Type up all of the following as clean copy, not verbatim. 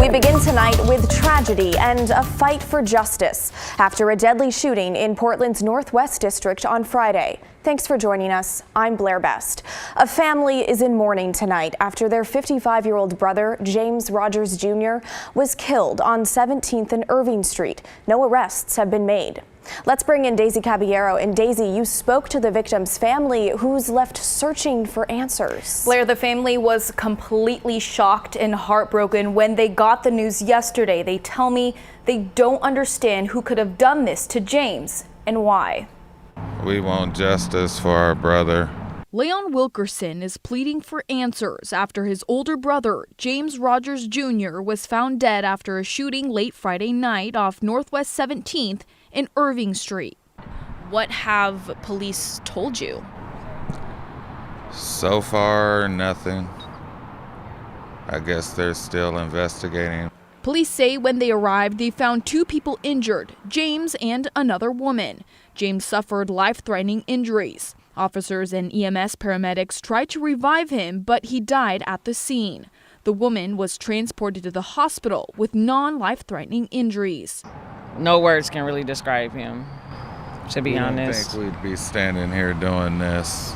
We begin tonight with tragedy and a fight for justice after a deadly shooting in Portland's Northwest District on Friday. Thanks for joining us. I'm Blair Best. A family is in mourning tonight after their 55-year-old brother, James Rogers Jr., was killed on 17th and Irving Street. No arrests have been made. Let's bring in Daisy Caballero. And Daisy, you spoke to the victim's family, who's left searching for answers. Blair, the family was completely shocked and heartbroken when they got the news yesterday. They tell me they don't understand who could have done this to James and why. We want justice for our brother. Leon Wilkerson is pleading for answers after his older brother, James Rogers Jr., was found dead after a shooting late Friday night off Northwest 17th in Irving Street. What have police told you? So far, nothing. I guess they're still investigating. Police say when they arrived, they found two people injured, James and another woman. James suffered life-threatening injuries. Officers and EMS paramedics tried to revive him, but he died at the scene. The woman was transported to the hospital with non-life-threatening injuries. No words can really describe him, to be honest. I think we'd be standing here doing this.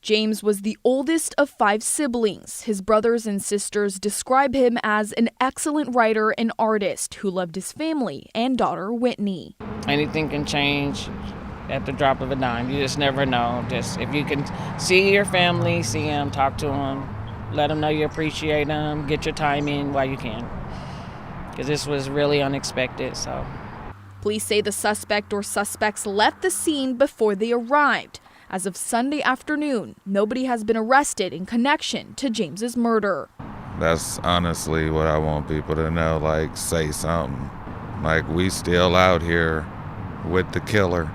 James was the oldest of 5 siblings. His brothers and sisters describe him as an excellent writer and artist who loved his family and daughter Whitney. Anything can change at the drop of a dime. You just never know. Just if you can see your family, see them, talk to them, let them know you appreciate them, get your time in while you can. Because this was really unexpected, so. Police say the suspect or suspects left the scene before they arrived. As of Sunday afternoon, nobody has been arrested in connection to James's murder. That's honestly what I want people to know, like, say something. Like, we still out here with the killer.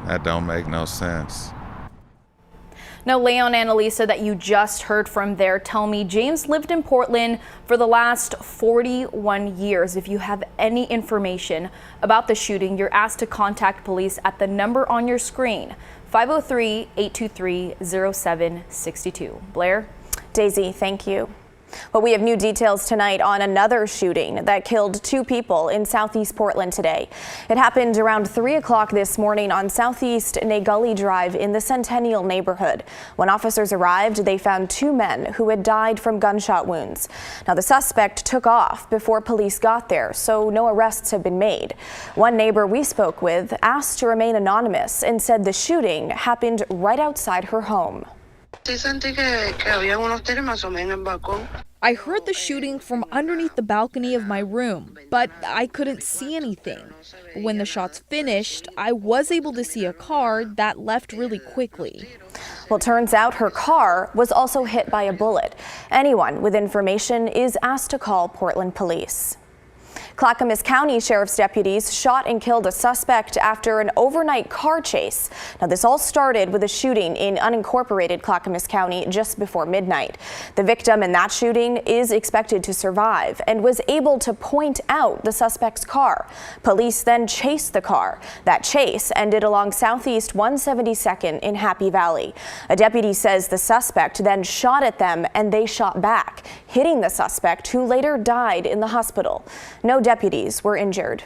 That don't make no sense. Now, Leon and Elisa that you just heard from there tell me James lived in Portland for the last 41 years. If you have any information about the shooting, you're asked to contact police at the number on your screen, 503-823-0762. Blair? Daisy, thank you. Well, we have new details tonight on another shooting that killed 2 people in Southeast Portland today. It happened around 3 o'clock this morning on Southeast Nagully Drive in the Centennial neighborhood. When officers arrived, they found 2 men who had died from gunshot wounds. Now, the suspect took off before police got there, so no arrests have been made. One neighbor we spoke with asked to remain anonymous and said the shooting happened right outside her home. I heard the shooting from underneath the balcony of my room, but I couldn't see anything. When the shots finished, I was able to see a car that left really quickly. Well, turns out her car was also hit by a bullet. Anyone with information is asked to call Portland police. Clackamas County Sheriff's deputies shot and killed a suspect after an overnight car chase. Now, this all started with a shooting in unincorporated Clackamas County just before midnight. The victim in that shooting is expected to survive and was able to point out the suspect's car. Police then chased the car. That chase ended along Southeast 172nd in Happy Valley. A deputy says the suspect then shot at them and they shot back, hitting the suspect, who later died in the hospital. No deputies were injured.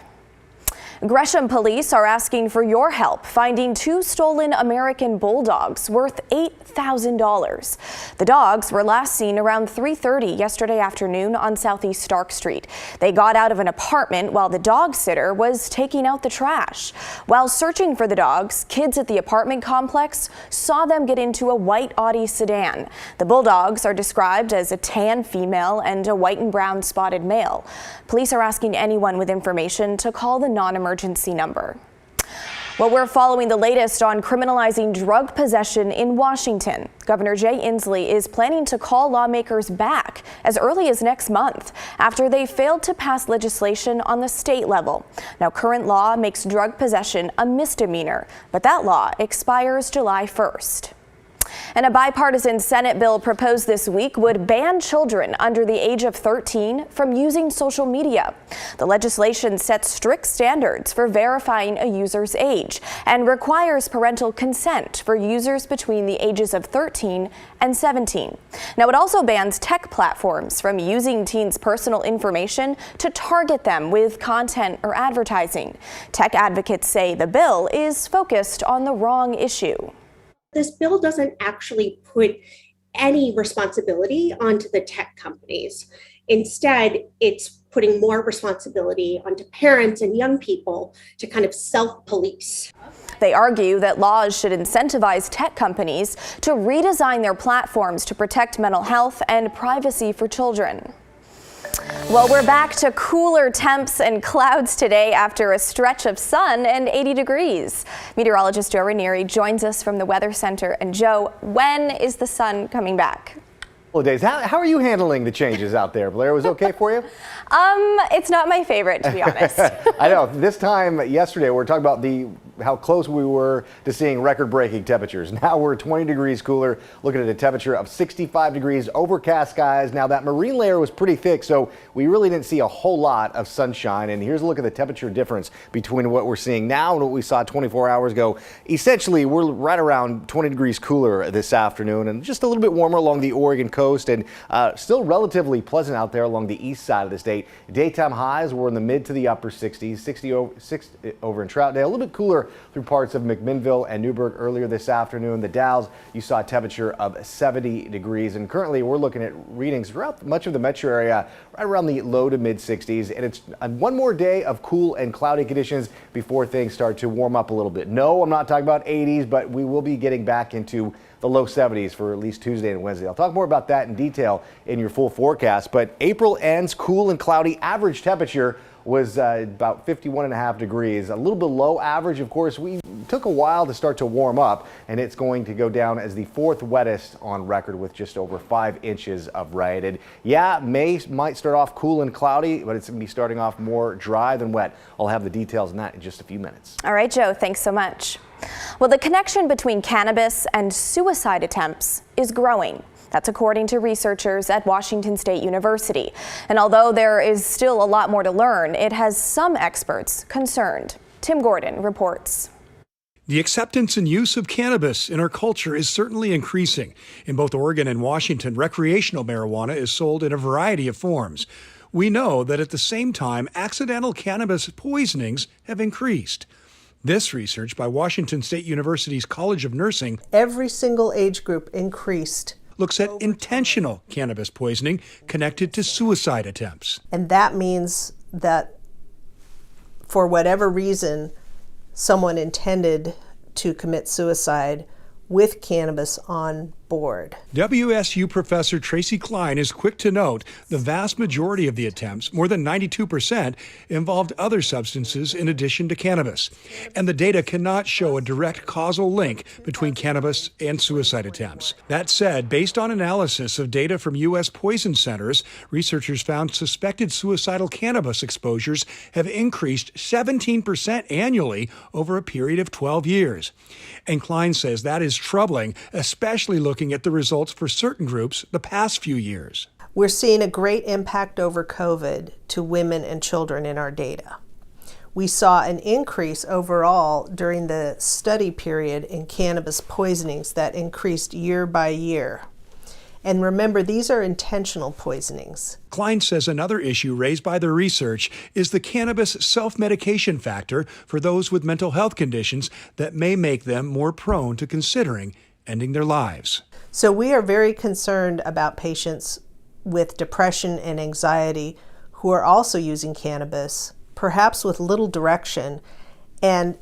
Gresham police are asking for your help finding 2 stolen American Bulldogs worth $8,000. The dogs were last seen around 3:30 yesterday afternoon on Southeast Stark Street. They got out of an apartment while the dog sitter was taking out the trash. While searching for the dogs, kids at the apartment complex saw them get into a white Audi sedan. The Bulldogs are described as a tan female and a white and brown spotted male. Police are asking anyone with information to call the non-emergency number. Well, we're following the latest on criminalizing drug possession in Washington. Governor Jay Inslee is planning to call lawmakers back as early as next month after they failed to pass legislation on the state level. Now, current law makes drug possession a misdemeanor, but that law expires July 1st. And a bipartisan Senate bill proposed this week would ban children under the age of 13 from using social media. The legislation sets strict standards for verifying a user's age and requires parental consent for users between the ages of 13 and 17. Now, it also bans tech platforms from using teens' personal information to target them with content or advertising. Tech advocates say the bill is focused on the wrong issue. This bill doesn't actually put any responsibility onto the tech companies. Instead, it's putting more responsibility onto parents and young people to kind of self-police. They argue that laws should incentivize tech companies to redesign their platforms to protect mental health and privacy for children. Well, we're back to cooler temps and clouds today after a stretch of sun and 80 degrees. Meteorologist Joe Ranieri joins us from the Weather Center. And Joe, when is the sun coming back? Well, days. How are you handling the changes out there, Blair? Was it okay for you? It's not my favorite, to be honest. I know. This time yesterday, we were talking about how close we were to seeing record-breaking temperatures. Now we're 20 degrees cooler, looking at a temperature of 65 degrees, overcast skies. Now that marine layer was pretty thick, so we really didn't see a whole lot of sunshine. And here's a look at the temperature difference between what we're seeing now and what we saw 24 hours ago. Essentially, we're right around 20 degrees cooler this afternoon and just a little bit warmer along the Oregon coast, and still relatively pleasant out there along the east side of the state. Daytime highs were in the mid to the upper 60s, 60 over in Troutdale, a little bit cooler through parts of McMinnville and Newburgh earlier this afternoon. The Dalles, you saw a temperature of 70 degrees, and currently we're looking at readings throughout much of the metro area right around the low to mid 60s, and it's one more day of cool and cloudy conditions before things start to warm up a little bit. No, I'm not talking about 80s, but we will be getting back into the low 70s for at least Tuesday and Wednesday. I'll talk more about that in detail in your full forecast, but April ends cool and cloudy. Average temperature was about 51.5 degrees, a little below average. Of course, we took a while to start to warm up, and it's going to go down as the fourth wettest on record with just over 5 inches of rain. And yeah, May might start off cool and cloudy, but it's going to be starting off more dry than wet. I'll have the details on that in just a few minutes. All right, Joe, thanks so much. Well, the connection between cannabis and suicide attempts is growing. That's according to researchers at Washington State University. And although there is still a lot more to learn, it has some experts concerned. Tim Gordon reports. The acceptance and use of cannabis in our culture is certainly increasing. In both Oregon and Washington, recreational marijuana is sold in a variety of forms. We know that at the same time, accidental cannabis poisonings have increased. This research by Washington State University's College of Nursing, every single age group increased, looks at intentional cannabis poisoning connected to suicide attempts. And that means that for whatever reason, someone intended to commit suicide with cannabis on board. WSU professor Tracy Klein is quick to note the vast majority of the attempts, more than 92%, involved other substances in addition to cannabis. And the data cannot show a direct causal link between cannabis and suicide attempts. That said, based on analysis of data from U.S. poison centers, researchers found suspected suicidal cannabis exposures have increased 17% annually over a period of 12 years. And Klein says that is troubling, especially looking at the results for certain groups the past few years. We're seeing a great impact over COVID to women and children in our data. We saw an increase overall during the study period in cannabis poisonings that increased year by year. And remember, these are intentional poisonings. Klein says another issue raised by the research is the cannabis self-medication factor for those with mental health conditions that may make them more prone to considering ending their lives. So we are very concerned about patients with depression and anxiety who are also using cannabis, perhaps with little direction, and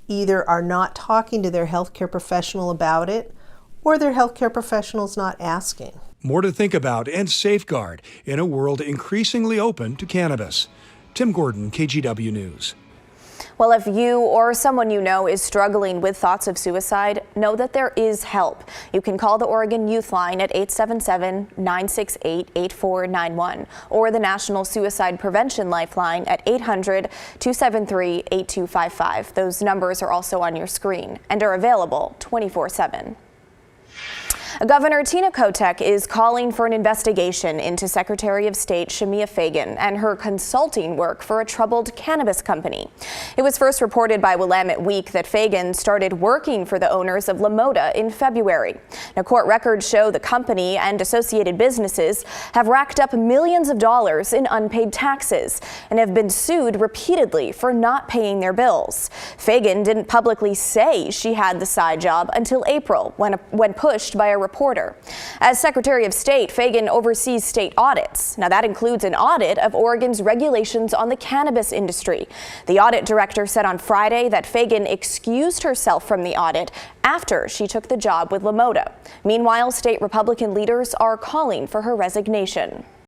either are not talking to their healthcare professional about it, or their healthcare professionals not asking. More to think about and safeguard in a world increasingly open to cannabis. Tim Gordon, KGW News. Well, if you or someone you know is struggling with thoughts of suicide, know that there is help. You can call the Oregon Youth Line at 877-968-8491 or the National Suicide Prevention Lifeline at 800-273-8255. Those numbers are also on your screen and are available 24/7. Governor Tina Kotek is calling for an investigation into Secretary of State Shemia Fagan and her consulting work for a troubled cannabis company. It was first reported by Willamette Week that Fagan started working for the owners of LaModa in February. Now, court records show the company and associated businesses have racked up millions of dollars in unpaid taxes and have been sued repeatedly for not paying their bills. Fagan didn't publicly say she had the side job until April when pushed by a reporter. As Secretary of State, Fagan oversees state audits. Now, that includes an audit of Oregon's regulations on the cannabis industry. The audit director said on Friday that Fagan excused herself from the audit after she took the job with LaModa. Meanwhile, state Republican leaders are calling for her resignation.